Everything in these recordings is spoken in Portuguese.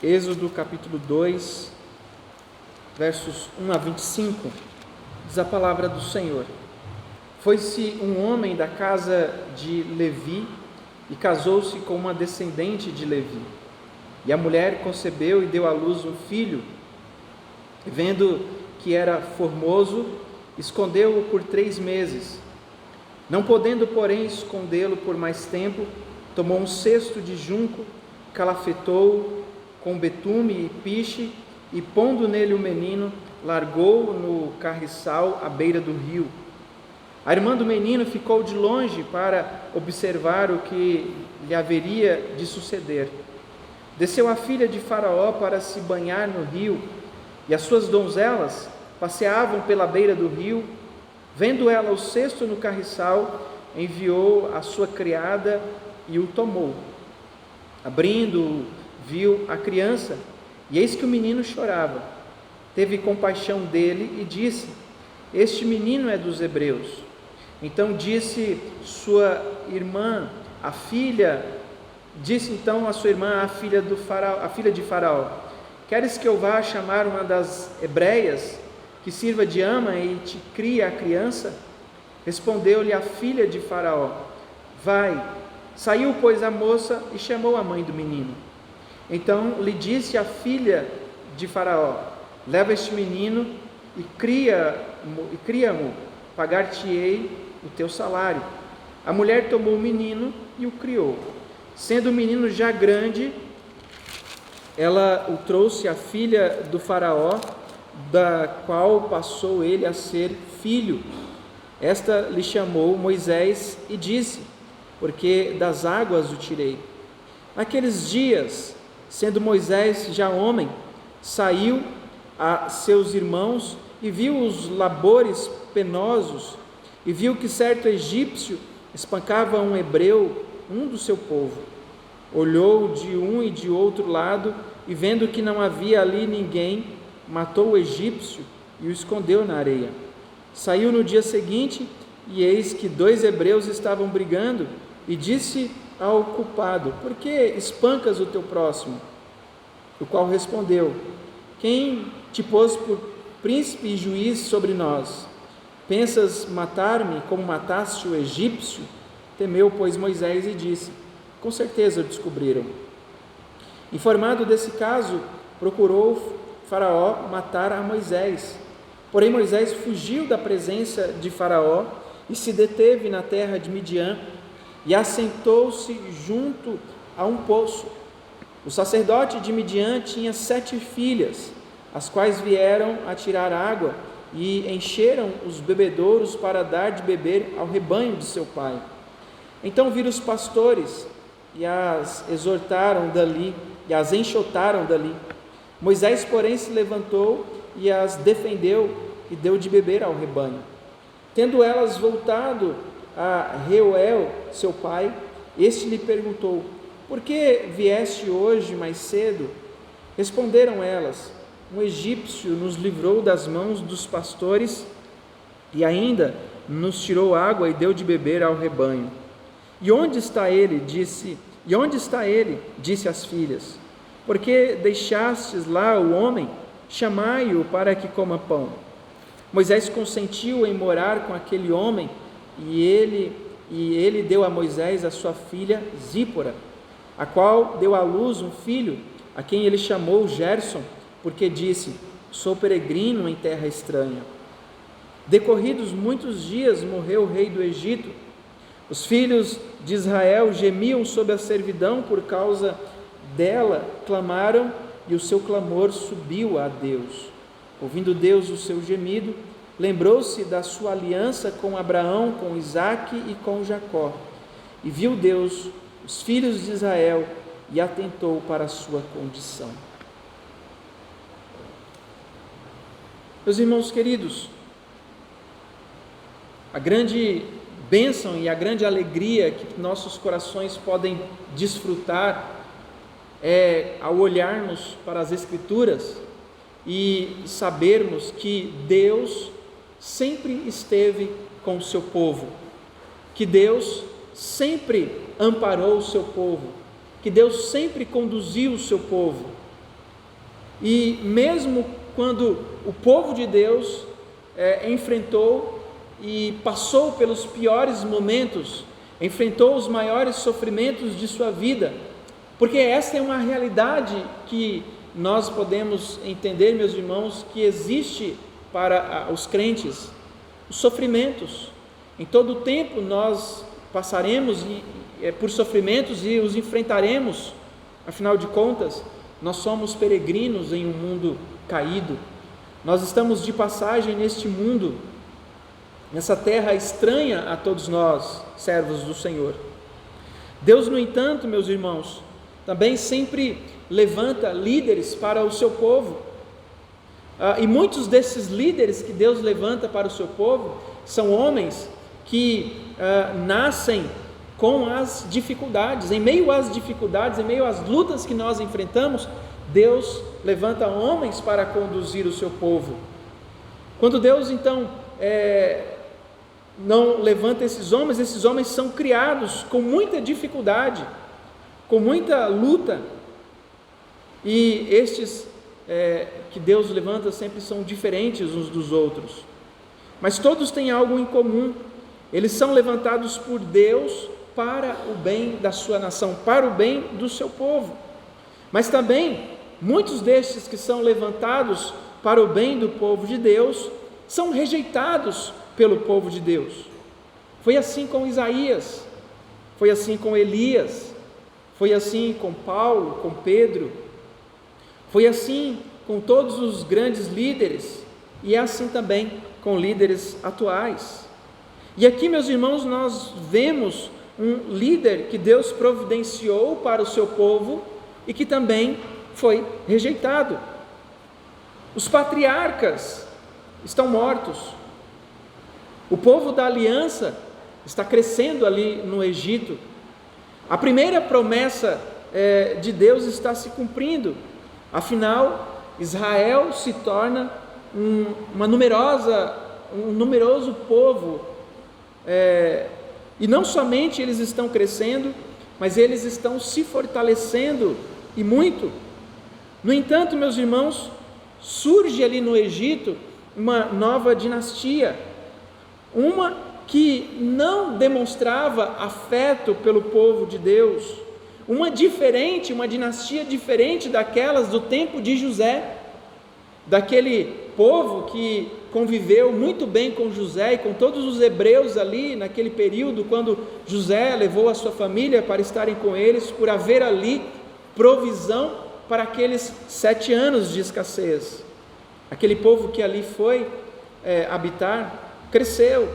Êxodo capítulo 2, versos 1 a 25, diz a palavra do Senhor: Foi-se um homem da casa de Levi e casou-se com uma descendente de Levi. E a mulher concebeu e deu à luz um filho. E vendo que era formoso, escondeu-o por 3 meses. Não podendo, porém, escondê-lo por mais tempo, tomou um cesto de junco, calafetou-o com betume e piche, e pondo nele o menino, largou-o no carriçal à beira do rio. A irmã do menino ficou de longe para observar o que lhe haveria de suceder. Desceu a filha de Faraó para se banhar no rio, e as suas donzelas passeavam pela beira do rio. Vendo ela o cesto no carriçal, enviou a sua criada e o tomou. Abrindo-o, viu a criança, e eis que o menino chorava. Teve compaixão dele e disse: Este menino é dos hebreus. Então disse a sua irmã, a filha de Faraó: Queres que eu vá chamar uma das hebreias, que sirva de ama e te crie a criança? Respondeu-lhe a filha de Faraó: Vai. Saiu, pois, a moça e chamou a mãe do menino. Então lhe disse a filha de Faraó: Leva este menino e cria-mo, pagar-te-ei o teu salário. A mulher tomou o menino e o criou. Sendo o menino já grande, ela o trouxe à filha do Faraó, da qual passou ele a ser filho. Esta lhe chamou Moisés e disse: Porque das águas o tirei. Naqueles dias, sendo Moisés já homem, saiu a seus irmãos e viu os labores penosos, e viu que certo egípcio espancava um hebreu, um do seu povo. Olhou de um e de outro lado, e vendo que não havia ali ninguém, matou o egípcio e o escondeu na areia. Saiu no dia seguinte, e eis que 2 hebreus estavam brigando, e disse ao culpado: Por que espancas o teu próximo? O qual respondeu: Quem te pôs por príncipe e juiz sobre nós? Pensas matar-me como mataste o egípcio? Temeu, pois, Moisés e disse: Com certeza o descobriram. Informado desse caso, procurou Faraó matar a Moisés. Porém Moisés fugiu da presença de Faraó e se deteve na terra de Midian, e assentou-se junto a um poço. O sacerdote de Midian tinha 7 filhas, as quais vieram a tirar água e encheram os bebedouros para dar de beber ao rebanho de seu pai. Então viram os pastores e as exortaram dali, e as enxotaram dali. Moisés, porém, se levantou e as defendeu e deu de beber ao rebanho. Tendo elas voltado a Reuel, seu pai, este lhe perguntou: Por que vieste hoje mais cedo? Responderam elas: Um egípcio nos livrou das mãos dos pastores e ainda nos tirou água e deu de beber ao rebanho. E onde está ele? Disse as filhas. Porque deixastes lá o homem? Chamai-o para que coma pão. Moisés consentiu em morar com aquele homem, e ele deu a Moisés a sua filha Zípora, a qual deu à luz um filho, a quem ele chamou Gerson, porque disse: Sou peregrino em terra estranha. Decorridos muitos dias, morreu o rei do Egito. Os filhos de Israel gemiam sob a servidão, por causa dela clamaram, e o seu clamor subiu a Deus. Ouvindo Deus o seu gemido, lembrou-se da sua aliança com Abraão, com Isaque e com Jacó. E viu Deus os filhos de Israel e atentou para a sua condição. Meus irmãos queridos, a grande bênção e a grande alegria que nossos corações podem desfrutar é ao olharmos para as Escrituras e sabermos que Deus sempre esteve com o seu povo, que Deus sempre amparou o seu povo, que Deus sempre conduziu o seu povo, E mesmo quando o povo de Deus enfrentou e passou pelos piores momentos, enfrentou os maiores sofrimentos de sua vida, porque essa é uma realidade que nós podemos entender, meus irmãos, que existe para os crentes, os sofrimentos. Em todo o tempo nós passaremos por sofrimentos e os enfrentaremos. Afinal de contas, nós somos peregrinos em um mundo caído. Nós estamos de passagem neste mundo, nessa terra estranha a todos nós, servos do Senhor. Deus, no entanto, meus irmãos, também sempre levanta líderes para o seu povo. E muitos desses líderes que Deus levanta para o seu povo são homens que nascem com as dificuldades. Em meio às dificuldades, em meio às lutas que nós enfrentamos, Deus levanta homens para conduzir o seu povo. Quando Deus então não levanta esses homens são criados com muita dificuldade, com muita luta, e estes que Deus levanta sempre são diferentes uns dos outros, mas todos têm algo em comum: eles são levantados por Deus para o bem da sua nação, para o bem do seu povo. Mas também, muitos destes que são levantados para o bem do povo de Deus, são rejeitados pelo povo de Deus. Foi assim com Isaías, foi assim com Elias, foi assim com Paulo, com Pedro, foi assim com todos os grandes líderes, e é assim também com líderes atuais. E aqui, meus irmãos, nós vemos um líder que Deus providenciou para o seu povo e que também foi rejeitado. Os patriarcas estão mortos. O povo da aliança está crescendo ali no Egito. A primeira promessa de Deus está se cumprindo. Afinal, Israel se torna um numeroso povo. E não somente eles estão crescendo, mas eles estão se fortalecendo, e muito. No entanto, meus irmãos, surge ali no Egito uma nova dinastia, uma que não demonstrava afeto pelo povo de Deus, uma dinastia diferente daquelas do tempo de José, daquele povo que conviveu muito bem com José e com todos os hebreus ali naquele período, quando José levou a sua família para estarem com eles, por haver ali provisão para aqueles 7 anos de escassez. Aquele povo que ali foi habitar, cresceu,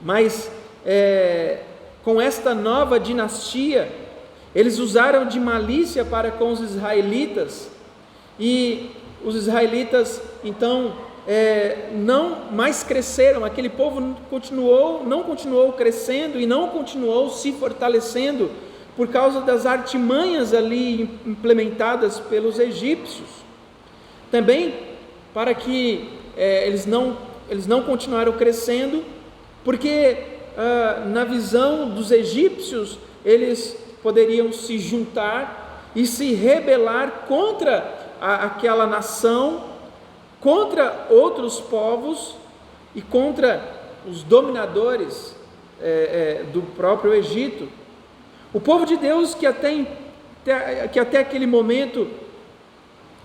mas com esta nova dinastia, eles usaram de malícia para com os israelitas, e os israelitas então não mais cresceram. Aquele povo não continuou crescendo e não continuou se fortalecendo por causa das artimanhas ali implementadas pelos egípcios. Também para que eles não continuaram crescendo, porque na visão dos egípcios eles poderiam se juntar e se rebelar contra aquela nação, contra outros povos e contra os dominadores do próprio Egito. O povo de Deus, que até aquele momento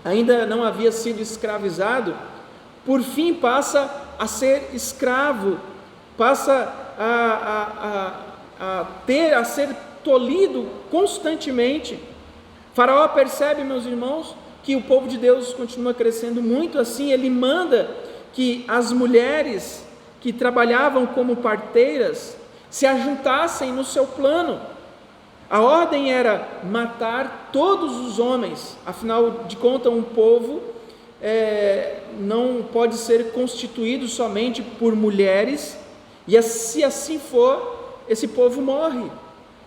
ainda não havia sido escravizado, por fim passa a ser escravo, passa a ser tolhido constantemente. Faraó percebe, meus irmãos, que o povo de Deus continua crescendo muito, assim ele manda que as mulheres que trabalhavam como parteiras se ajuntassem no seu plano. A ordem era matar todos os homens. Afinal de contas, um povo não pode ser constituído somente por mulheres, e se assim for, esse povo morre,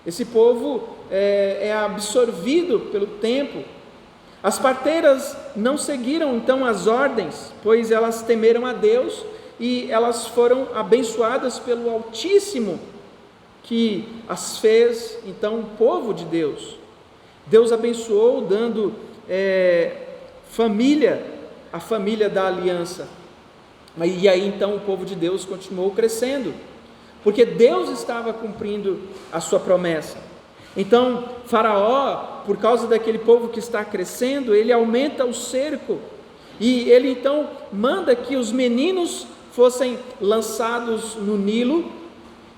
esse povo é absorvido pelo tempo. As parteiras não seguiram então as ordens, pois elas temeram a Deus e elas foram abençoadas pelo Altíssimo, que as fez então o povo de Deus. Deus abençoou, dando família, a família da aliança. E aí então o povo de Deus continuou crescendo, porque Deus estava cumprindo a sua promessa. Então Faraó, por causa daquele povo que está crescendo, ele aumenta o cerco, e ele então manda que os meninos fossem lançados no Nilo.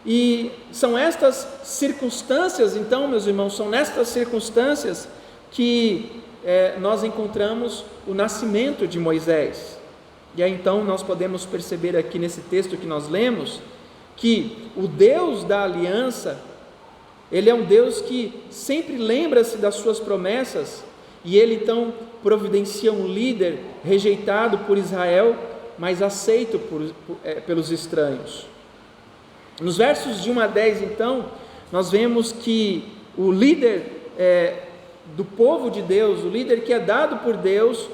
E são estas circunstâncias, então, meus irmãos, são nestas circunstâncias que nós encontramos o nascimento de Moisés. E aí então nós podemos perceber aqui nesse texto que nós lemos, que o Deus da aliança, Ele é um Deus que sempre lembra-se das suas promessas, e Ele então providencia um líder rejeitado por Israel, mas aceito pelos estranhos. Nos versos de 1 a 10, então, nós vemos que o líder do povo de Deus, o líder que é dado por Deus,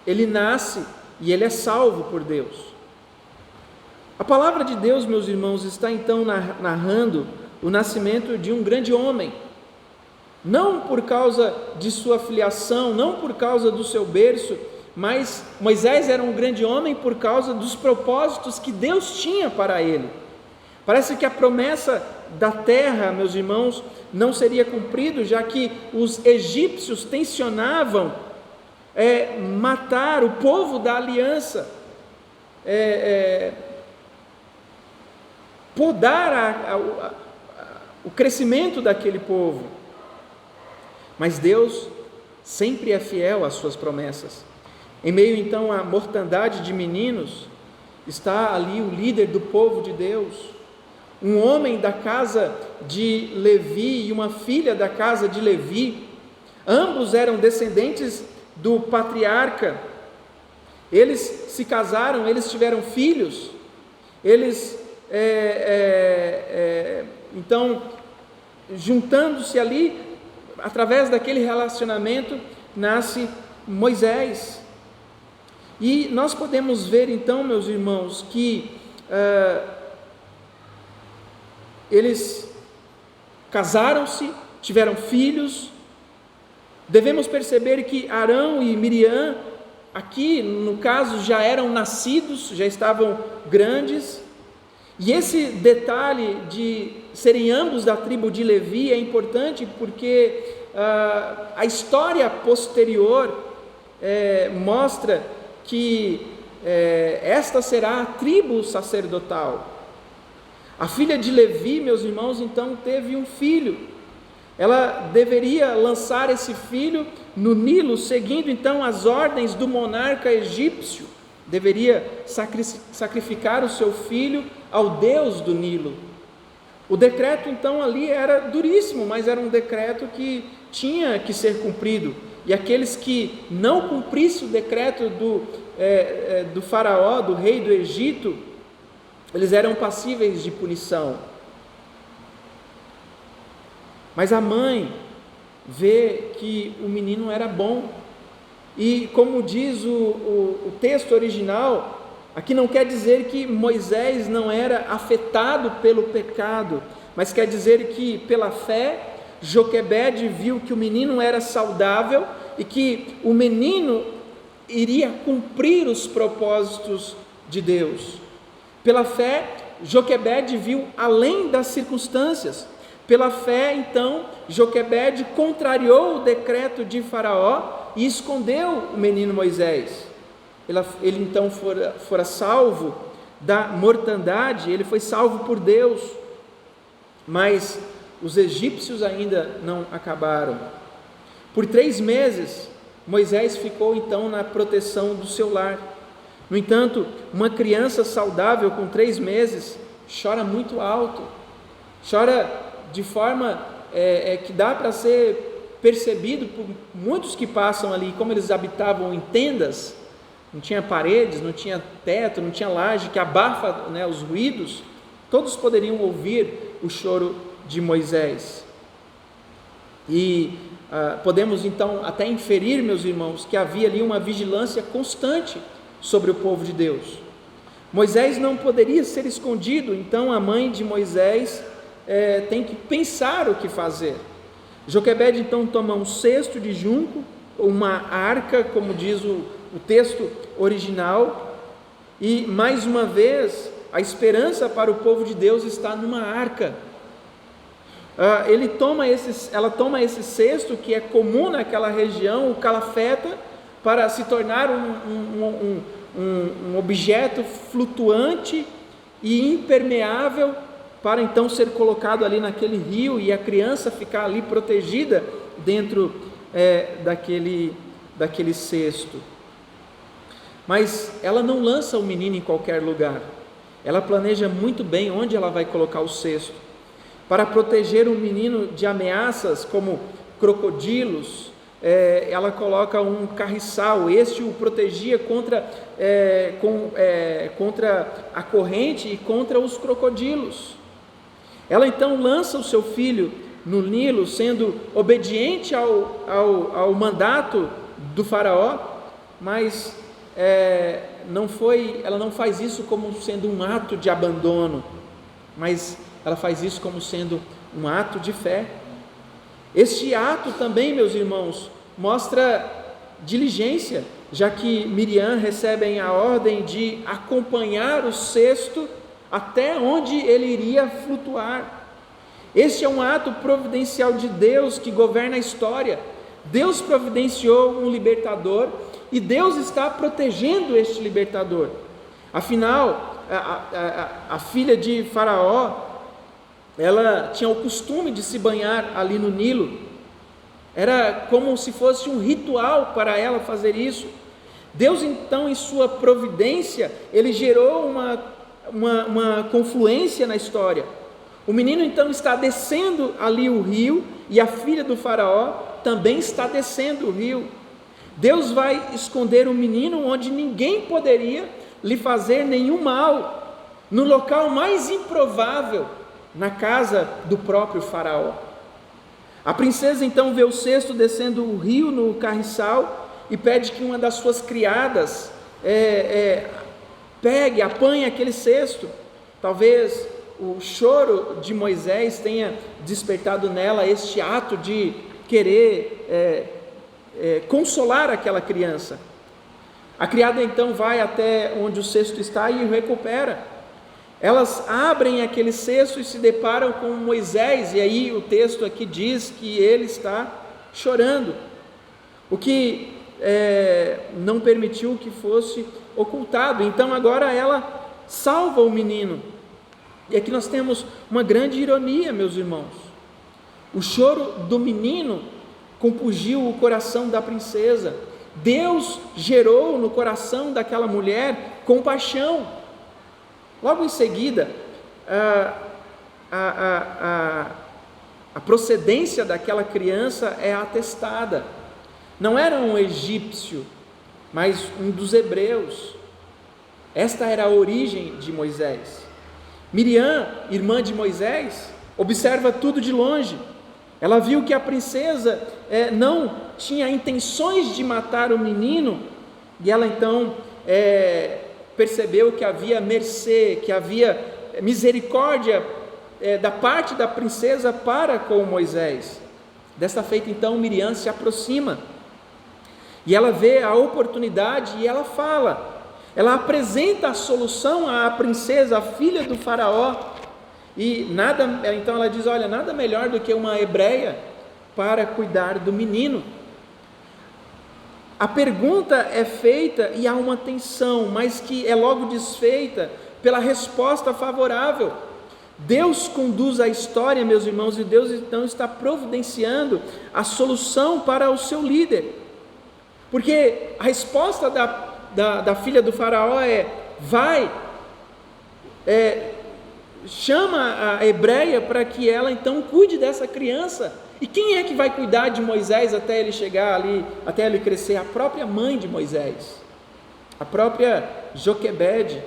ele nasce e ele é salvo por Deus. A palavra de Deus, meus irmãos, está então narrando o nascimento de um grande homem, não por causa de sua filiação, não por causa do seu berço, mas Moisés era um grande homem por causa dos propósitos que Deus tinha para ele. Parece que a promessa da terra, meus irmãos, não seria cumprida, já que os egípcios tensionavam matar o povo da aliança, podar o crescimento daquele povo. Mas Deus sempre é fiel às suas promessas. Em meio então à mortandade de meninos, está ali o líder do povo de Deus, um homem da casa de Levi e uma filha da casa de Levi. Ambos eram descendentes do patriarca. Eles se casaram, eles tiveram filhos. Eles então, juntando-se ali, através daquele relacionamento, nasce Moisés. E nós podemos ver então, meus irmãos, que eles casaram-se, tiveram filhos. Devemos perceber que Arão e Miriam, aqui no caso, já eram nascidos, já estavam grandes. E esse detalhe de serem ambos da tribo de Levi é importante porque a história posterior mostra que esta será a tribo sacerdotal. A filha de Levi, meus irmãos, então teve um filho. Ela deveria lançar esse filho no Nilo, seguindo então as ordens do monarca egípcio. Deveria sacrificar o seu filho ao Deus do Nilo. O decreto então ali era duríssimo, mas era um decreto que tinha que ser cumprido. E aqueles que não cumprissem o decreto do faraó, do rei do Egito, eles eram passíveis de punição. Mas a mãe vê que o menino era bom. E como diz o texto original, aqui não quer dizer que Moisés não era afetado pelo pecado, mas quer dizer que pela fé, Joquebede viu que o menino era saudável e que o menino iria cumprir os propósitos de Deus. Pela fé, Joquebede viu além das circunstâncias. Pela fé, então, Joquebede contrariou o decreto de Faraó e escondeu o menino Moisés. Ele então fora salvo da mortandade, ele foi salvo por Deus, mas os egípcios ainda não acabaram. Por 3 meses, Moisés ficou então na proteção do seu lar. No entanto, uma criança saudável com 3 meses chora muito alto, chora de forma que dá para ser percebido por muitos que passam ali. Como eles habitavam em tendas, não tinha paredes, não tinha teto, não tinha laje, que abafa os ruídos, todos poderiam ouvir o choro de Moisés. E podemos então até inferir, meus irmãos, que havia ali uma vigilância constante sobre o povo de Deus. Moisés não poderia ser escondido, então a mãe de Moisés tem que pensar o que fazer. Joquebede então toma um cesto de junco uma arca, como diz o texto original, e mais uma vez a esperança para o povo de Deus está numa arca. Ela toma esse cesto que é comum naquela região, o calafeta, para se tornar um objeto flutuante e impermeável, para então ser colocado ali naquele rio e a criança ficar ali protegida dentro daquele cesto. Mas ela não lança o menino em qualquer lugar, ela planeja muito bem onde ela vai colocar o cesto, para proteger o menino de ameaças como crocodilos. Ela coloca um carriçal, este o protegia contra a corrente e contra os crocodilos. Ela então lança o seu filho no Nilo, sendo obediente ao mandato do faraó, mas ela não faz isso como sendo um ato de abandono, mas ela faz isso como sendo um ato de fé. Este ato também, meus irmãos, mostra diligência, já que Miriam recebe a ordem de acompanhar o cesto até onde ele iria flutuar. Este é um ato providencial de Deus que governa a história. Deus providenciou um libertador e Deus está protegendo este libertador. Afinal, a filha de Faraó, ela tinha o costume de se banhar ali no Nilo. Era como se fosse um ritual para ela fazer isso. Deus então, em sua providência, ele gerou uma confluência na história. O menino então está descendo ali o rio, e a filha do faraó também está descendo o rio. Deus vai esconder o menino onde ninguém poderia lhe fazer nenhum mal, no local mais improvável, na casa do próprio faraó. A princesa então vê o cesto descendo o rio no carriçal e pede que uma das suas criadas apanhe aquele cesto. Talvez o choro de Moisés tenha despertado nela este ato de querer consolar aquela criança. A criada então vai até onde o cesto está e o recupera. Elas abrem aquele cesto e se deparam com Moisés, e aí o texto aqui diz que ele está chorando, o que não permitiu que fosse ocultado. Então agora ela salva o menino. E aqui nós temos uma grande ironia, meus irmãos. O choro do menino compungiu o coração da princesa. Deus gerou no coração daquela mulher compaixão. Logo em seguida, a procedência daquela criança é atestada. Não era um egípcio, mas um dos hebreus. Esta era a origem de Moisés. Miriam, irmã de Moisés, observa tudo de longe. Ela viu que a princesa não tinha intenções de matar o menino, e ela então percebeu que havia mercê, que havia misericórdia da parte da princesa para com Moisés. Desta feita então Miriam se aproxima, e ela vê a oportunidade e ela fala, ela apresenta a solução à princesa, a filha do faraó, e então ela diz, olha, nada melhor do que uma hebreia para cuidar do menino. A pergunta é feita e há uma tensão, mas que é logo desfeita pela resposta favorável. Deus conduz a história, meus irmãos, e Deus então está providenciando a solução para o seu líder, porque a resposta da filha do faraó chama a hebreia para que ela então cuide dessa criança. E quem é que vai cuidar de Moisés até ele chegar ali, até ele crescer? A própria mãe de Moisés, a própria Joquebede.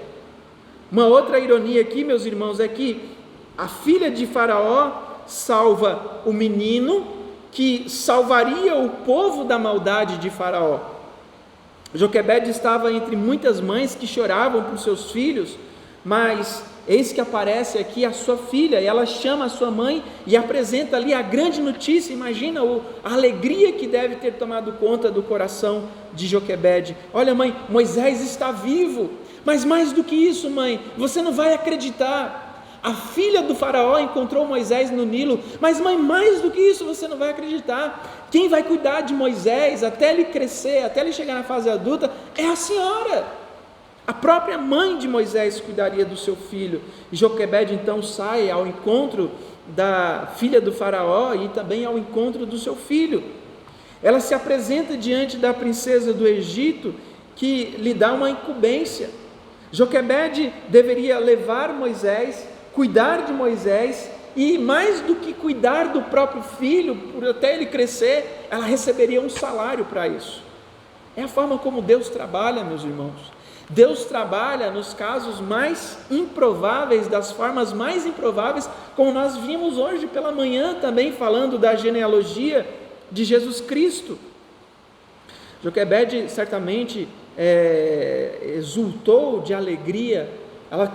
Uma outra ironia aqui, meus irmãos, é que a filha de Faraó salva o menino que salvaria o povo da maldade de Faraó. Joquebede estava entre muitas mães que choravam por seus filhos, mas eis que aparece aqui a sua filha, e ela chama a sua mãe e apresenta ali a grande notícia. Imagina a alegria que deve ter tomado conta do coração de Joquebede. Olha, mãe, Moisés está vivo. Mas mais do que isso, mãe, você não vai acreditar. A filha do faraó encontrou Moisés no Nilo. Mas mãe, mais do que isso, você não vai acreditar. Quem vai cuidar de Moisés até ele crescer, até ele chegar na fase adulta, é a senhora. A própria mãe de Moisés cuidaria do seu filho. E Joquebede então sai ao encontro da filha do faraó e também ao encontro do seu filho. Ela se apresenta diante da princesa do Egito, que lhe dá uma incumbência. Joquebede deveria levar Moisés, cuidar de Moisés, e mais do que cuidar do próprio filho, até ele crescer, ela receberia um salário para isso. É a forma como Deus trabalha, meus irmãos. Deus trabalha nos casos mais improváveis, das formas mais improváveis, como nós vimos hoje pela manhã também, falando da genealogia de Jesus Cristo. Joquebede certamente exultou de alegria. Ela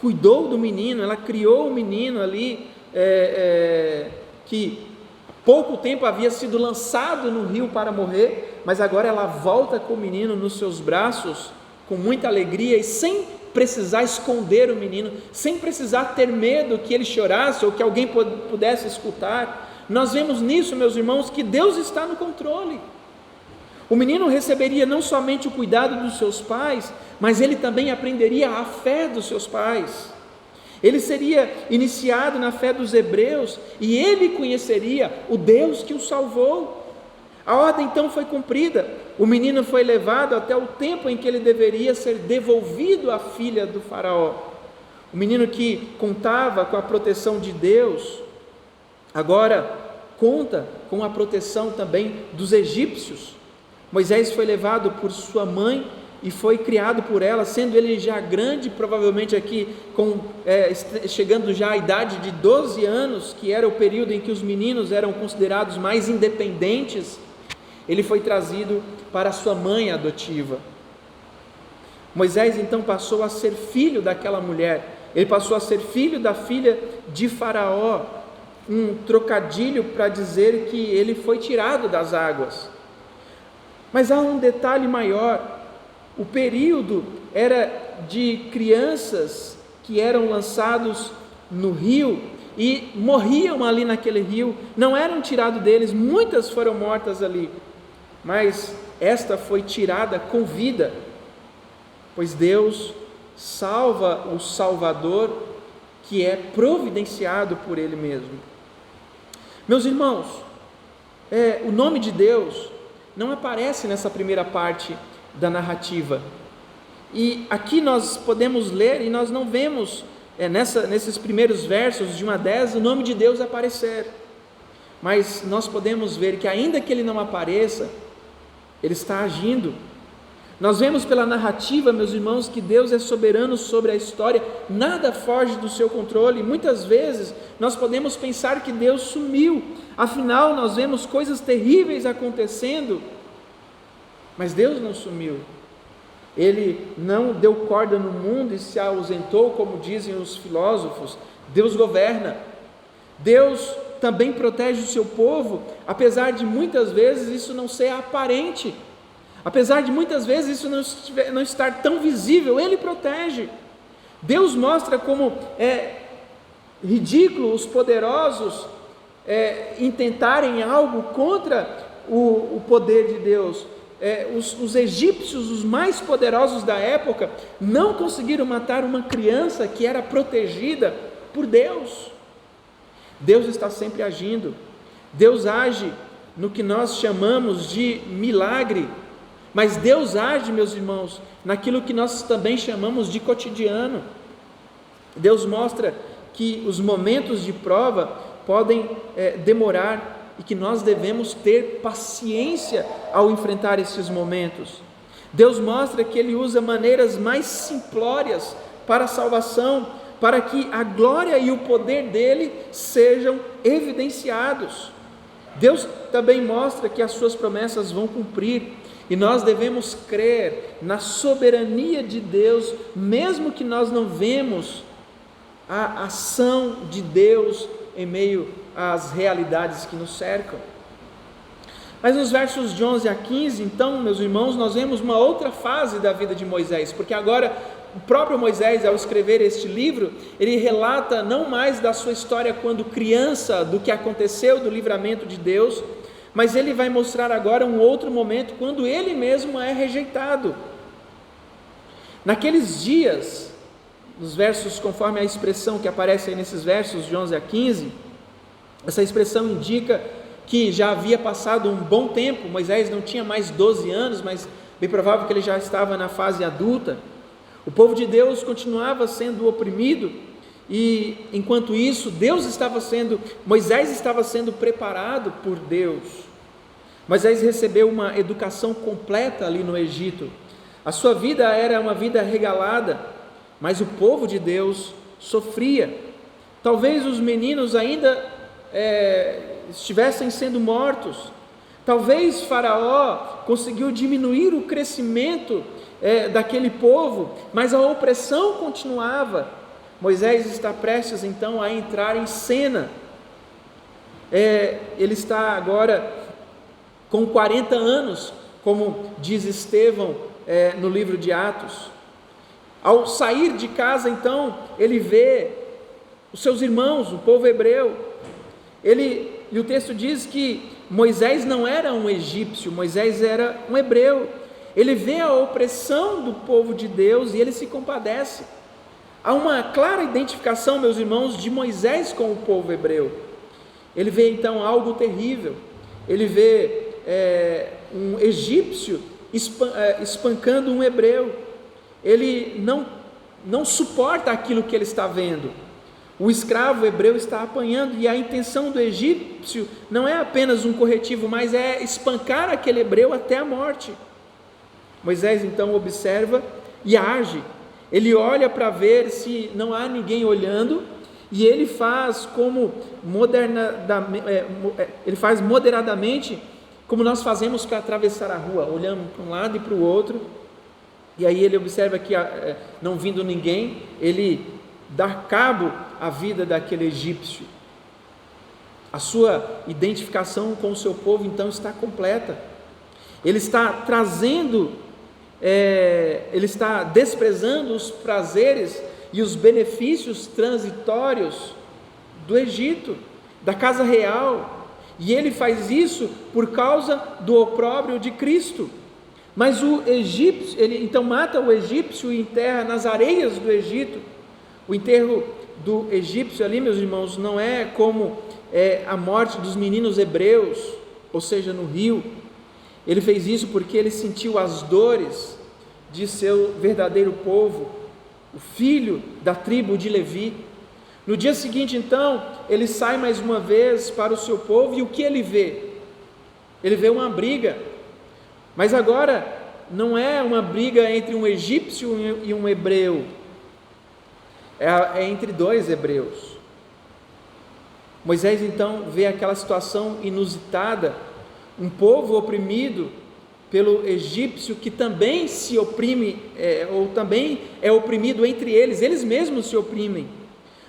cuidou do menino, ela criou o menino ali, que há pouco tempo havia sido lançado no rio para morrer, mas agora ela volta com o menino nos seus braços, com muita alegria e sem precisar esconder o menino, sem precisar ter medo que ele chorasse ou que alguém pudesse escutar. Nós vemos nisso, meus irmãos, que Deus está no controle. O menino receberia não somente o cuidado dos seus pais, mas ele também aprenderia a fé dos seus pais. Ele seria iniciado na fé dos hebreus e ele conheceria o Deus que o salvou. A ordem então foi cumprida. O menino foi levado até o tempo em que ele deveria ser devolvido à filha do faraó. O menino que contava com a proteção de Deus, agora conta com a proteção também dos egípcios. Moisés foi levado por sua mãe e foi criado por ela, sendo ele já grande, provavelmente aqui chegando já à idade de 12 anos, que era o período em que os meninos eram considerados mais independentes. Ele foi trazido para sua mãe adotiva. Moisés então passou a ser filho daquela mulher, ele passou a ser filho da filha de Faraó, um trocadilho para dizer que ele foi tirado das águas. Mas há um detalhe maior. O período era de crianças que eram lançados no rio e morriam ali naquele rio, não eram tirados deles, muitas foram mortas ali, mas esta foi tirada com vida, pois Deus salva o Salvador, que é providenciado por Ele mesmo. Meus irmãos, o nome de Deus não aparece nessa primeira parte da narrativa, e aqui nós podemos ler e nós não vemos nesses primeiros versos de 1 a 10 o nome de Deus aparecer, mas nós podemos ver que ainda que Ele não apareça, Ele está agindo. Nós vemos pela narrativa, meus irmãos, que Deus é soberano sobre a história, nada foge do seu controle. Muitas vezes nós podemos pensar que Deus sumiu, afinal nós vemos coisas terríveis acontecendo, mas Deus não sumiu. Ele não deu corda no mundo e se ausentou, como dizem os filósofos. Deus governa. Deus também protege o seu povo, apesar de muitas vezes isso não ser aparente, apesar de muitas vezes isso não estar tão visível, Ele protege. Deus mostra como é ridículo os poderosos intentarem algo contra o poder de Deus. Os egípcios, os mais poderosos da época, não conseguiram matar uma criança que era protegida por Deus. Deus está sempre agindo. Deus age no que nós chamamos de milagre, mas Deus age, meus irmãos, naquilo que nós também chamamos de cotidiano. Deus mostra que os momentos de prova podem demorar e que nós devemos ter paciência ao enfrentar esses momentos. Deus mostra que Ele usa maneiras mais simplórias para a salvação, para que a glória e o poder dEle sejam evidenciados. Deus também mostra que as suas promessas vão cumprir, e nós devemos crer na soberania de Deus, mesmo que nós não vemos a ação de Deus em meio às realidades que nos cercam. Mas nos versos de 11 a 15, então, meus irmãos, nós vemos uma outra fase da vida de Moisés, porque agora o próprio Moisés, ao escrever este livro, ele relata não mais da sua história quando criança, do que aconteceu, do livramento de Deus, mas ele vai mostrar agora um outro momento, quando ele mesmo é rejeitado. Naqueles dias, nos versos, conforme a expressão que aparece aí nesses versos de 11 a 15, essa expressão indica que já havia passado um bom tempo. Moisés não tinha mais 12 anos, mas bem provável que ele já estava na fase adulta. O povo de Deus continuava sendo oprimido, e enquanto isso, Moisés estava sendo preparado por Deus. Moisés recebeu uma educação completa ali no Egito. A sua vida era uma vida regalada, mas o povo de Deus sofria. Talvez os meninos ainda estivessem sendo mortos. Talvez Faraó conseguiu diminuir o crescimento daquele povo, mas a opressão continuava. Moisés está prestes então a entrar em cena. Ele está agora com 40 anos, como diz Estevão no livro de Atos. Ao sair de casa, então, ele vê os seus irmãos, o povo hebreu. E o texto diz que Moisés não era um egípcio, Moisés era um hebreu. Ele vê a opressão do povo de Deus e ele se compadece. Há uma clara identificação, meus irmãos, de Moisés com o povo hebreu. Ele vê então algo terrível. Ele vê um egípcio espancando um hebreu. Ele não suporta aquilo que ele está vendo. O escravo hebreu está apanhando, e a intenção do egípcio não é apenas um corretivo, mas é espancar aquele hebreu até a morte. Moisés então observa e age. Ele olha para ver se não há ninguém olhando, e ele faz moderadamente, como nós fazemos para atravessar a rua, olhando para um lado e para o outro. E aí ele observa que não vindo ninguém, ele dá cabo à vida daquele egípcio. A sua identificação com o seu povo então está completa. Ele está ele está desprezando os prazeres e os benefícios transitórios do Egito, da casa real, e ele faz isso por causa do opróbrio de Cristo. Mas o egípcio, ele então mata o egípcio e enterra nas areias do Egito. O enterro do egípcio ali, meus irmãos, não é como a morte dos meninos hebreus, ou seja, no rio. Ele fez isso porque ele sentiu as dores de seu verdadeiro povo, o filho da tribo de Levi. No dia seguinte, então, ele sai mais uma vez para o seu povo, e o que ele vê? Ele vê uma briga, mas agora não é uma briga entre um egípcio e um hebreu, é entre dois hebreus. Moisés então vê aquela situação inusitada, um povo oprimido pelo egípcio, que também se oprime, ou também é oprimido entre eles mesmos se oprimem.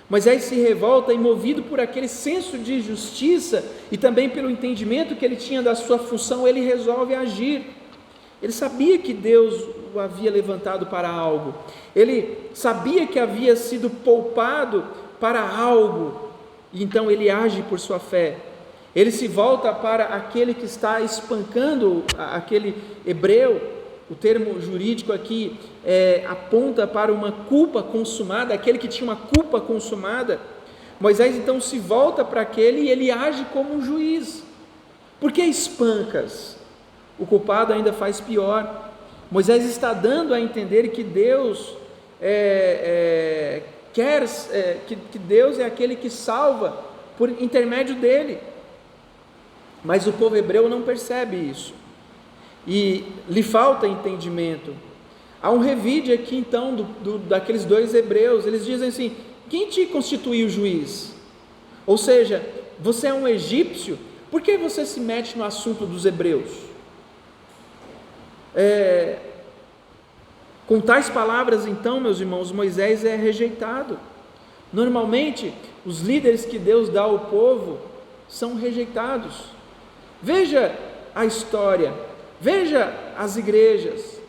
Moisés se revolta, e movido por aquele senso de justiça e também pelo entendimento que ele tinha da sua função, ele resolve agir. Ele sabia que Deus o havia levantado para algo, ele sabia que havia sido poupado para algo, e então ele age por sua fé. Ele se volta para aquele que está espancando aquele hebreu. O termo jurídico aqui aponta para uma culpa consumada, aquele que tinha uma culpa consumada. Moisés então se volta para aquele e ele age como um juiz. Por que espancas? O culpado ainda faz pior. Moisés está dando a entender que Deus que Deus é aquele que salva por intermédio dele. Mas o povo hebreu não percebe isso, e lhe falta entendimento. Há um revide aqui então daqueles dois hebreus. Eles dizem assim: quem te constituiu juiz? Ou seja, você é um egípcio, por que você se mete no assunto dos hebreus? Com tais palavras então, meus irmãos, Moisés é rejeitado. Normalmente, os líderes que Deus dá ao povo são rejeitados. Veja a história, veja as igrejas.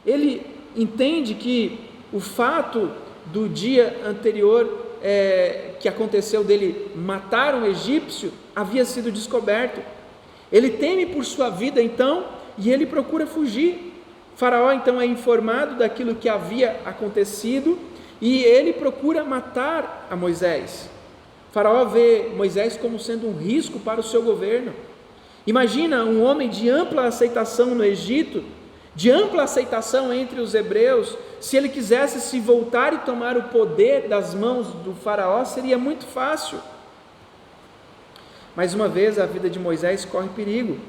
Ele entende que o fato do dia anterior que aconteceu dele matar um egípcio havia sido descoberto. Ele teme por sua vida então e ele procura fugir. Faraó então é informado daquilo que havia acontecido e ele procura matar a Moisés. Faraó vê Moisés como sendo um risco para o seu governo. Imagina um homem de ampla aceitação no Egito, de ampla aceitação entre os hebreus. Se ele quisesse se voltar e tomar o poder das mãos do faraó, seria muito fácil. Mais uma vez, a vida de Moisés corre perigo.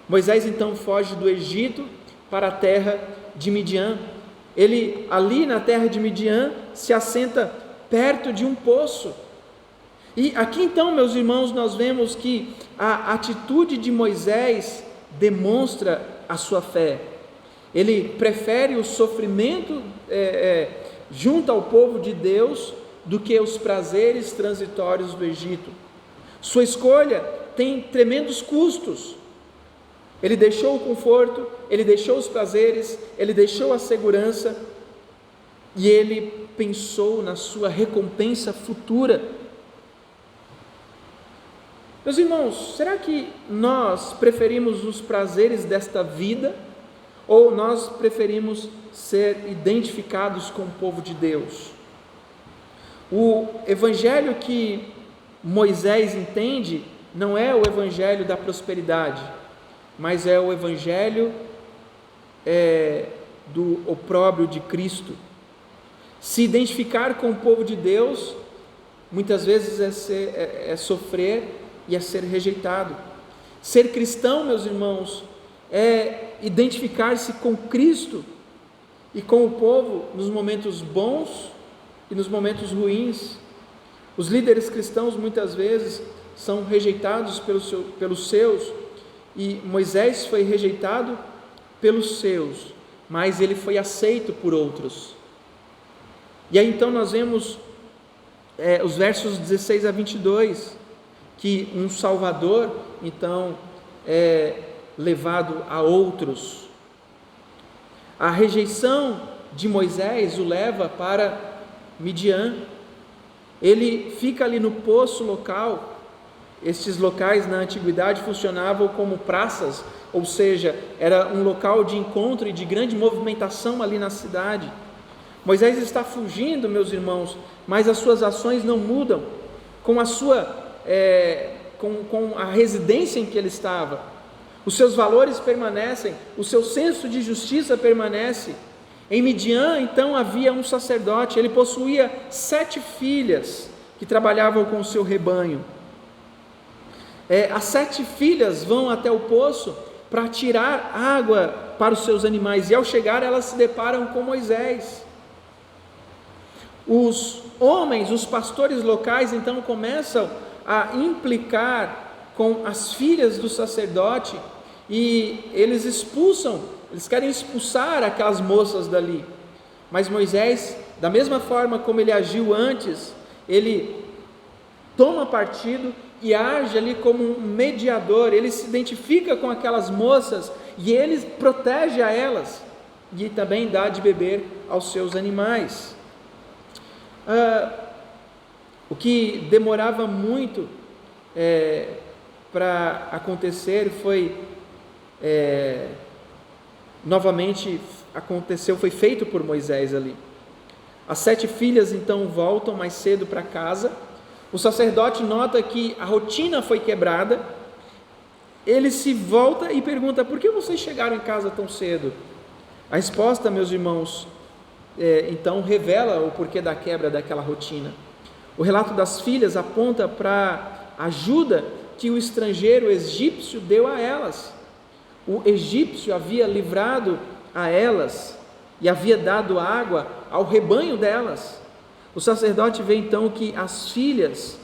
Moisés então foge do Egito para a terra de Midian. Ele, ali na terra de Midian, se assenta perto de um poço. E aqui então, meus irmãos, nós vemos que a atitude de Moisés demonstra a sua fé. Ele prefere o sofrimento junto ao povo de Deus do que os prazeres transitórios do Egito. Sua escolha tem tremendos custos. Ele deixou o conforto, ele deixou os prazeres, ele deixou a segurança e ele pensou na sua recompensa futura. Meus irmãos, será que nós preferimos os prazeres desta vida ou nós preferimos ser identificados com o povo de Deus? O evangelho que Moisés entende não é o evangelho da prosperidade, mas é o evangelho do opróbrio de Cristo. Se identificar com o povo de Deus, muitas vezes é sofrer e é ser rejeitado. Ser cristão, meus irmãos, é identificar-se com Cristo e com o povo nos momentos bons e nos momentos ruins. Os líderes cristãos muitas vezes são rejeitados pelos seus, e Moisés foi rejeitado pelos seus, mas ele foi aceito por outros. E aí então nós vemos os versos 16 a 22, que um Salvador então é levado a outros. A rejeição de Moisés o leva para Midian. Ele fica ali no poço local. Estes locais na antiguidade funcionavam como praças, ou seja, era um local de encontro e de grande movimentação ali na cidade. Moisés está fugindo, meus irmãos, mas as suas ações não mudam com a residência em que ele estava. Os seus valores permanecem, o seu senso de justiça permanece. Em Midian, então, havia um sacerdote, ele possuía 7 filhas que trabalhavam com o seu rebanho. As 7 filhas vão até o poço para tirar água para os seus animais, e ao chegar elas se deparam com Moisés. Os homens, os pastores locais, então começam a implicar com as filhas do sacerdote, e eles querem expulsar aquelas moças dali. Mas Moisés, da mesma forma como ele agiu antes, ele toma partido e age ali como um mediador. Ele se identifica com aquelas moças e ele protege a elas, e também dá de beber aos seus animais. O que demorava muito para acontecer foi novamente aconteceu, foi feito por Moisés ali. As 7 filhas então voltam mais cedo para casa. O sacerdote nota que a rotina foi quebrada. Ele se volta e pergunta: por que vocês chegaram em casa tão cedo? A resposta, meus irmãos, então revela o porquê da quebra daquela rotina. O relato das filhas aponta para a ajuda que o estrangeiro egípcio deu a elas. O egípcio havia livrado a elas e havia dado água ao rebanho delas. O sacerdote vê então que as filhas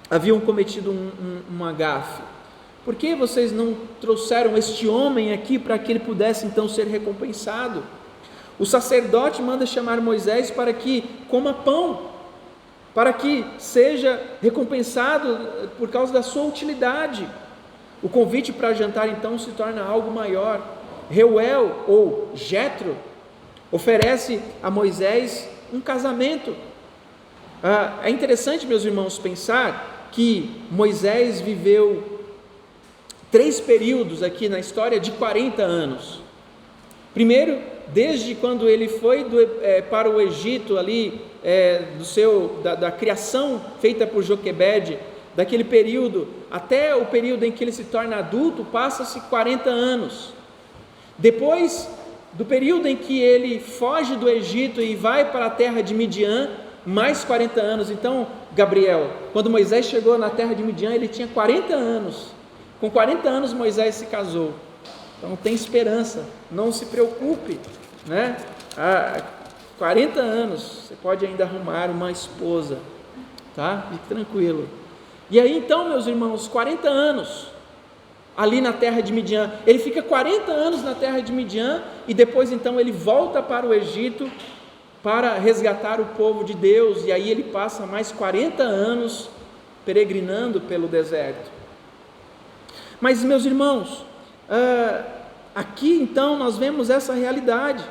haviam cometido uma gafe. Por que vocês não trouxeram este homem aqui para que ele pudesse então ser recompensado? O sacerdote manda chamar Moisés para que coma pão, para que seja recompensado por causa da sua utilidade. O convite para jantar então se torna algo maior. Reuel ou Jetro oferece a Moisés um casamento. É interessante, meus irmãos, pensar que Moisés viveu 3 períodos aqui na história de 40 anos. Primeiro, desde quando ele foi para o Egito ali, da criação feita por Joquebede, daquele período até o período em que ele se torna adulto, passa-se 40 anos. Depois do período em que ele foge do Egito e vai para a terra de Midian, mais 40 anos. Então, Gabriel, quando Moisés chegou na terra de Midian, ele tinha 40 anos. Com 40 anos Moisés se casou. Então tem esperança, não se preocupe, né? Há 40 anos você pode ainda arrumar uma esposa, tá? Fique tranquilo. E aí então, meus irmãos, 40 anos ali na terra de Midian. Ele fica 40 anos na terra de Midian e depois então ele volta para o Egito para resgatar o povo de Deus, e aí ele passa mais 40 anos peregrinando pelo deserto. Mas, meus irmãos, aqui então nós vemos essa realidade.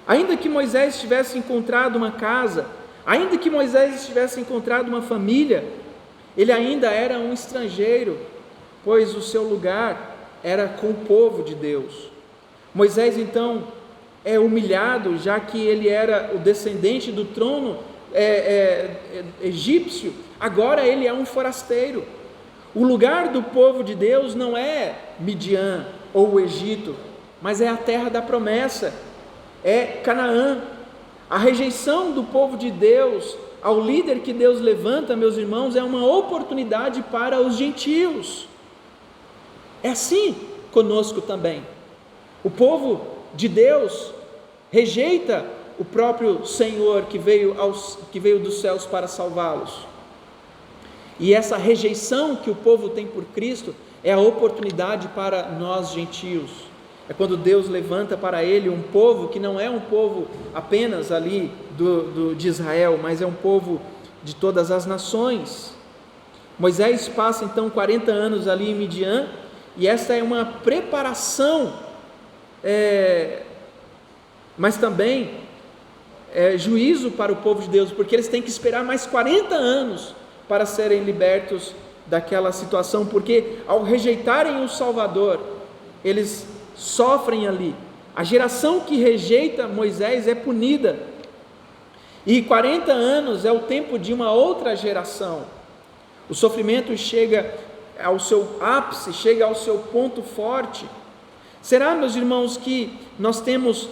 Ainda que Moisés tivesse encontrado uma casa, ainda que Moisés tivesse encontrado uma família, ele ainda era um estrangeiro, pois o seu lugar era com o povo de Deus. Moisés então é humilhado, já que ele era o descendente do trono egípcio, agora ele é um forasteiro. O lugar do povo de Deus não é Midian ou o Egito, mas é a terra da promessa, é Canaã. A rejeição do povo de Deus ao líder que Deus levanta, meus irmãos, é uma oportunidade para os gentios. É assim conosco também. O povo de Deus rejeita o próprio Senhor que veio dos céus para salvá-los. E essa rejeição que o povo tem por Cristo é a oportunidade para nós gentios. É quando Deus levanta para ele um povo que não é um povo apenas ali de Israel, mas é um povo de todas as nações. Moisés passa então 40 anos ali em Midian, e essa é uma preparação, mas também juízo para o povo de Deus, porque eles têm que esperar mais 40 anos para serem libertos daquela situação, porque ao rejeitarem o Salvador, eles sofrem ali. A geração que rejeita Moisés é punida, e 40 anos é o tempo de uma outra geração. O sofrimento chega ao seu ápice, chega ao seu ponto forte. Será, meus irmãos, que nós temos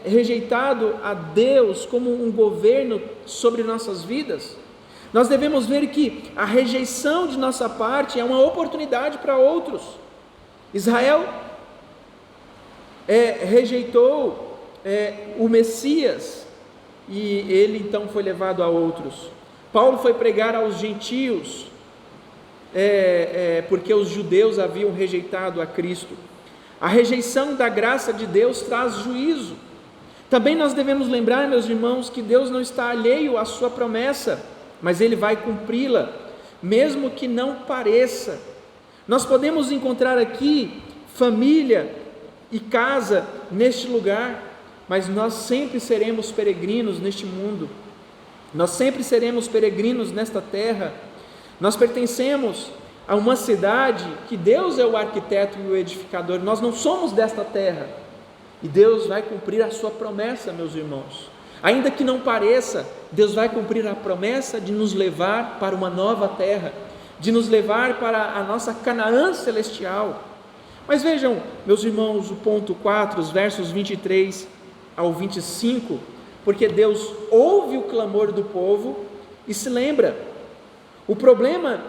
rejeitado a Deus como um governo sobre nossas vidas? Nós devemos ver que a rejeição de nossa parte é uma oportunidade para outros. Israel rejeitou o Messias, e ele então foi levado a outros. Paulo foi pregar aos gentios, porque os judeus haviam rejeitado a Cristo. A rejeição da graça de Deus traz juízo. Também nós devemos lembrar, meus irmãos, que Deus não está alheio à sua promessa, mas Ele vai cumpri-la, mesmo que não pareça. Nós podemos encontrar aqui família e casa neste lugar, mas nós sempre seremos peregrinos neste mundo, nós sempre seremos peregrinos nesta terra. Nós pertencemos a uma cidade que Deus é o arquiteto e o edificador. Nós não somos desta terra, e Deus vai cumprir a sua promessa, meus irmãos. Ainda que não pareça, Deus vai cumprir a promessa de nos levar para uma nova terra, de nos levar para a nossa Canaã celestial. Mas vejam, meus irmãos, o ponto 4, os versos 23 ao 25, porque Deus ouve o clamor do povo e se lembra. O problema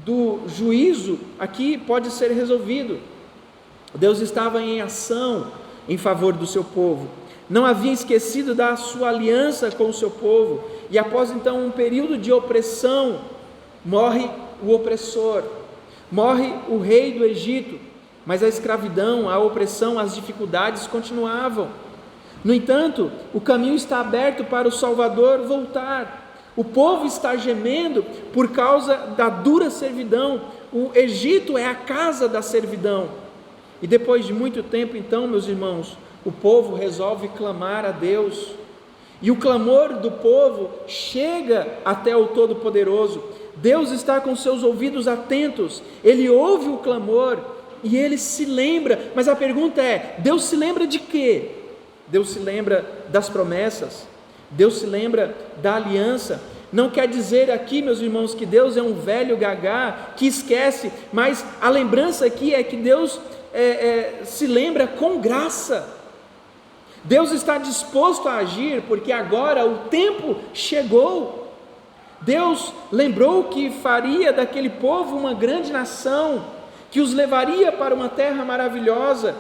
do juízo aqui pode ser resolvido. Deus estava em ação em favor do seu povo, não havia esquecido da sua aliança com o seu povo, e após então um período de opressão, morre o opressor, morre o rei do Egito, mas a escravidão, a opressão, as dificuldades continuavam. No entanto, o caminho está aberto para o Salvador voltar. O povo está gemendo por causa da dura servidão. O Egito é a casa da servidão. E depois de muito tempo, então, meus irmãos, o povo resolve clamar a Deus. E o clamor do povo chega até o Todo-Poderoso. Deus está com seus ouvidos atentos. Ele ouve o clamor e ele se lembra. Mas a pergunta é: Deus se lembra de quê? Deus se lembra das promessas. Deus se lembra da aliança. Não quer dizer aqui, meus irmãos, que Deus é um velho gagá que esquece, mas a lembrança aqui é que Deus se lembra com graça. Deus está disposto a agir, porque agora o tempo chegou. Deus lembrou que faria daquele povo uma grande nação, que os levaria para uma terra maravilhosa,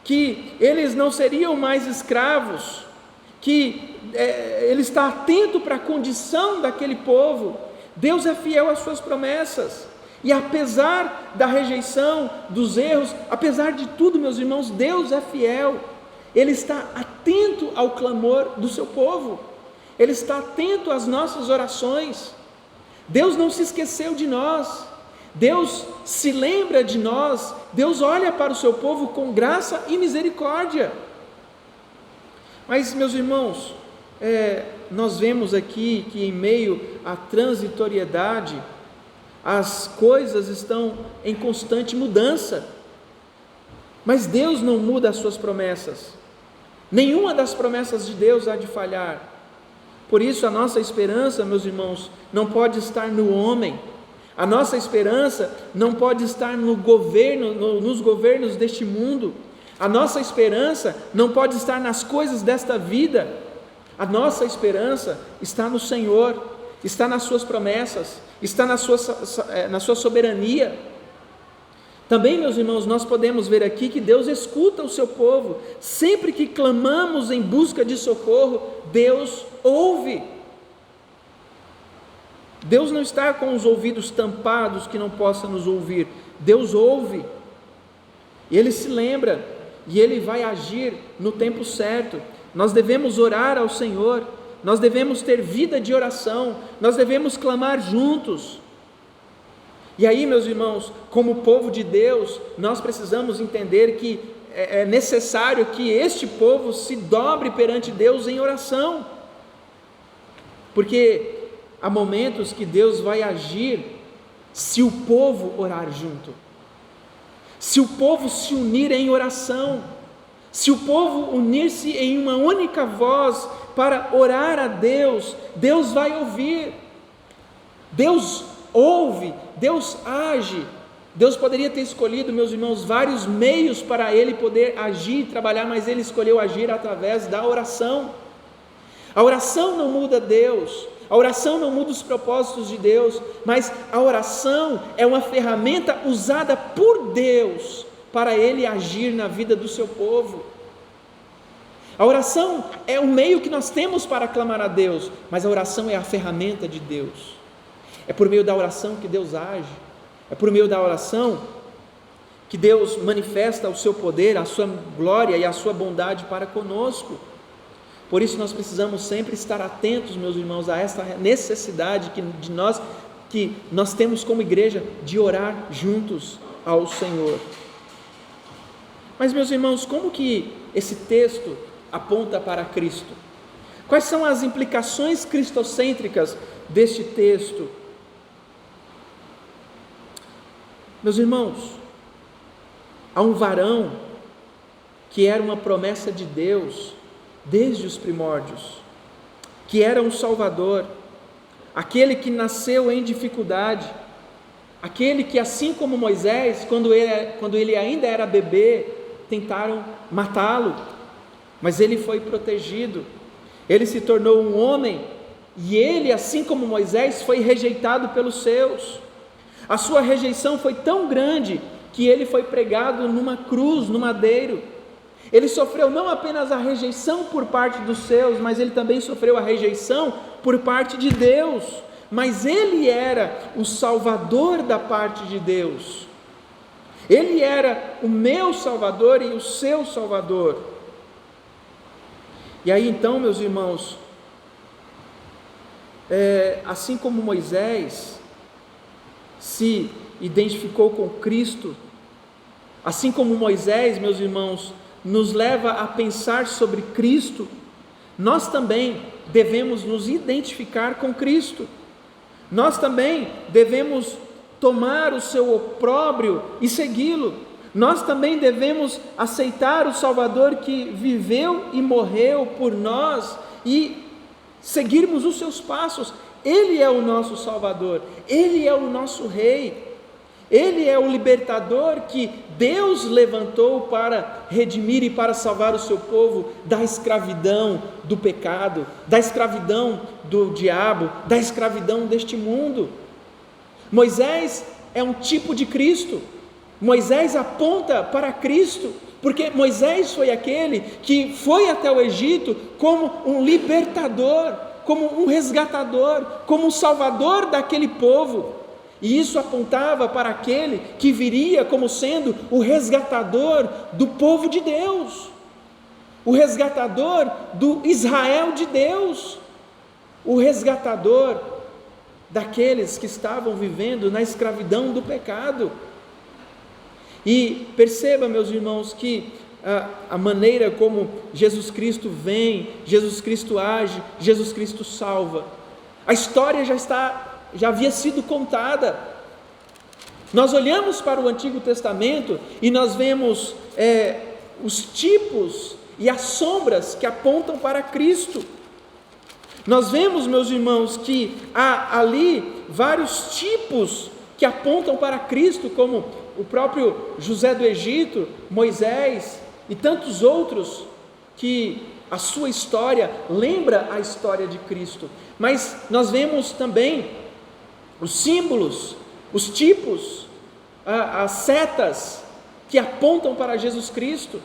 que eles não seriam mais escravos, que Ele está atento para a condição daquele povo. Deus é fiel às suas promessas, e apesar da rejeição, dos erros, apesar de tudo, meus irmãos, Deus é fiel. Ele está atento ao clamor do seu povo, Ele está atento às nossas orações. Deus não se esqueceu de nós, Deus se lembra de nós, Deus olha para o seu povo com graça e misericórdia. Mas, meus irmãos, nós vemos aqui que em meio à transitoriedade, as coisas estão em constante mudança, mas Deus não muda as suas promessas. Nenhuma das promessas de Deus há de falhar. Por isso a nossa esperança, meus irmãos, não pode estar no homem. A nossa esperança não pode estar no governo, nos governos deste mundo. A nossa esperança não pode estar nas coisas desta vida. A nossa esperança está no Senhor, está nas suas promessas, está na sua soberania. Também, meus irmãos, nós podemos ver aqui que Deus escuta o seu povo. Sempre que clamamos em busca de socorro, Deus ouve. Deus não está com os ouvidos tampados que não possa nos ouvir. Deus ouve. Ele se lembra e Ele vai agir no tempo certo. Nós devemos orar ao Senhor, nós devemos ter vida de oração, nós devemos clamar juntos. E aí, meus irmãos, como povo de Deus, nós precisamos entender que é necessário que este povo se dobre perante Deus em oração, porque há momentos que Deus vai agir se o povo orar junto, se o povo se unir em oração, se o povo unir-se em uma única voz para orar a Deus, Deus vai ouvir. Deus ouve, Deus age. Deus poderia ter escolhido, meus irmãos, vários meios para Ele poder agir e trabalhar, mas Ele escolheu agir através da oração. A oração não muda Deus, a oração não muda os propósitos de Deus, mas a oração é uma ferramenta usada por Deus para Ele agir na vida do seu povo. A oração é o meio que nós temos para clamar a Deus, mas a oração é a ferramenta de Deus. É por meio da oração que Deus age, é por meio da oração que Deus manifesta o seu poder, a sua glória e a sua bondade para conosco. Por isso nós precisamos sempre estar atentos, meus irmãos, a esta necessidade que nós temos como igreja de orar juntos ao Senhor. Mas, meus irmãos, como que esse texto aponta para Cristo? Quais são as implicações cristocêntricas deste texto? Meus irmãos, há um varão que era uma promessa de Deus desde os primórdios, que era um Salvador, aquele que nasceu em dificuldade, aquele que, assim como Moisés, quando ele ainda era bebê, tentaram matá-lo, mas ele foi protegido, ele se tornou um homem, e ele, assim como Moisés, foi rejeitado pelos seus. A sua rejeição foi tão grande que ele foi pregado numa cruz, no madeiro. Ele sofreu não apenas a rejeição por parte dos seus, mas ele também sofreu a rejeição por parte de Deus. Mas ele era o Salvador da parte de Deus. Ele era o meu Salvador e o seu Salvador. E aí então, meus irmãos, assim como Moisés se identificou com Cristo, assim como Moisés, meus irmãos, nos leva a pensar sobre Cristo, nós também devemos nos identificar com Cristo. Nós também devemos tomar o seu opróbrio e segui-lo. Nós também devemos aceitar o Salvador que viveu e morreu por nós e seguirmos os seus passos. Ele é o nosso Salvador, Ele é o nosso Rei, Ele é o libertador que Deus levantou para redimir e para salvar o seu povo da escravidão do pecado, da escravidão do diabo, da escravidão deste mundo. Moisés é um tipo de Cristo. Moisés aponta para Cristo, porque Moisés foi aquele que foi até o Egito como um libertador, como um resgatador, como um salvador daquele povo. E isso apontava para aquele que viria como sendo o resgatador do povo de Deus, o resgatador do Israel de Deus, o resgatador daqueles que estavam vivendo na escravidão do pecado. E perceba, meus irmãos, que a maneira como Jesus Cristo vem, Jesus Cristo age, Jesus Cristo salva, a história já havia sido contada. Nós olhamos para o Antigo Testamento e nós vemos os tipos e as sombras que apontam para Cristo. Nós vemos, meus irmãos, que há ali vários tipos que apontam para Cristo, como o próprio José do Egito, Moisés e tantos outros, que a sua história lembra a história de Cristo. Mas nós vemos também os símbolos, os tipos, as setas que apontam para Jesus Cristo.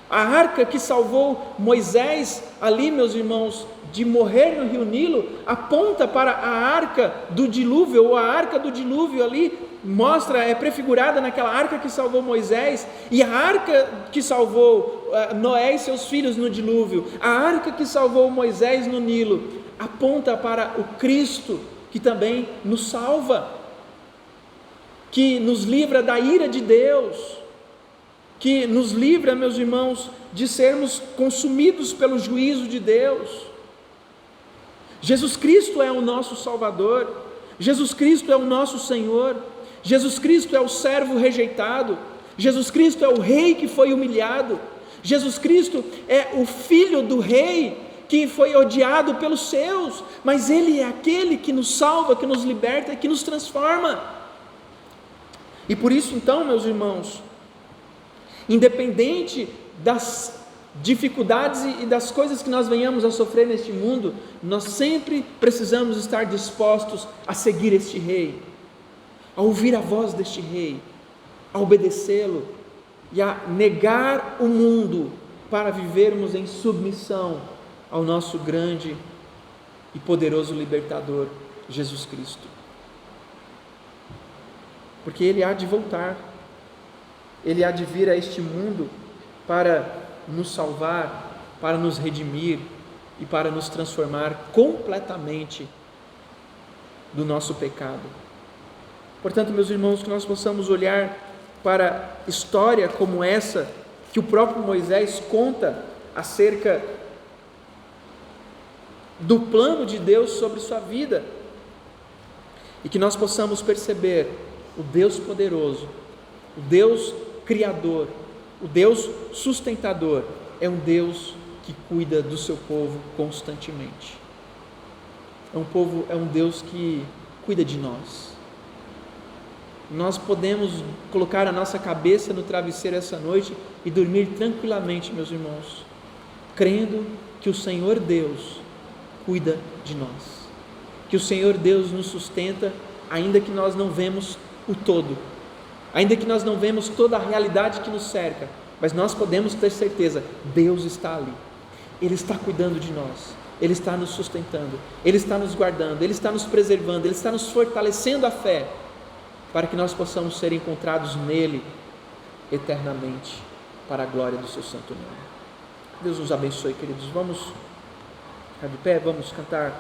A arca que salvou Moisés ali, meus irmãos, de morrer no rio Nilo, aponta para a arca do dilúvio, ou a arca do dilúvio ali mostra, é prefigurada naquela arca que salvou Moisés, e a arca que salvou Noé e seus filhos no dilúvio, a arca que salvou Moisés no Nilo, aponta para o Cristo que também nos salva, que nos livra da ira de Deus, que nos livra, meus irmãos, de sermos consumidos pelo juízo de Deus. Jesus Cristo é o nosso Salvador, Jesus Cristo é o nosso Senhor, Jesus Cristo é o servo rejeitado, Jesus Cristo é o rei que foi humilhado, Jesus Cristo é o filho do rei que foi odiado pelos seus, mas Ele é aquele que nos salva, que nos liberta e que nos transforma. E por isso então, meus irmãos, independente das dificuldades e das coisas que nós venhamos a sofrer neste mundo, nós sempre precisamos estar dispostos a seguir este rei, a ouvir a voz deste rei, a obedecê-lo e a negar o mundo para vivermos em submissão ao nosso grande e poderoso libertador, Jesus Cristo. Porque Ele há de voltar, Ele há de vir a este mundo para nos salvar, para nos redimir e para nos transformar completamente do nosso pecado. Portanto, meus irmãos, que nós possamos olhar para história como essa que o próprio Moisés conta acerca do plano de Deus sobre sua vida, e que nós possamos perceber o Deus poderoso, o Deus criador, o Deus sustentador, é um Deus que cuida do seu povo constantemente. É um Deus que cuida de nós. Nós podemos colocar a nossa cabeça no travesseiro essa noite e dormir tranquilamente, meus irmãos, crendo que o Senhor Deus cuida de nós, que o Senhor Deus nos sustenta, ainda que nós não vemos o todo, ainda que nós não vemos toda a realidade que nos cerca, mas nós podemos ter certeza, Deus está ali, Ele está cuidando de nós, Ele está nos sustentando, Ele está nos guardando, Ele está nos preservando, Ele está nos fortalecendo a fé, para que nós possamos ser encontrados nele eternamente, para a glória do seu santo nome. Deus nos abençoe, queridos. Vamos ficar de pé, vamos cantar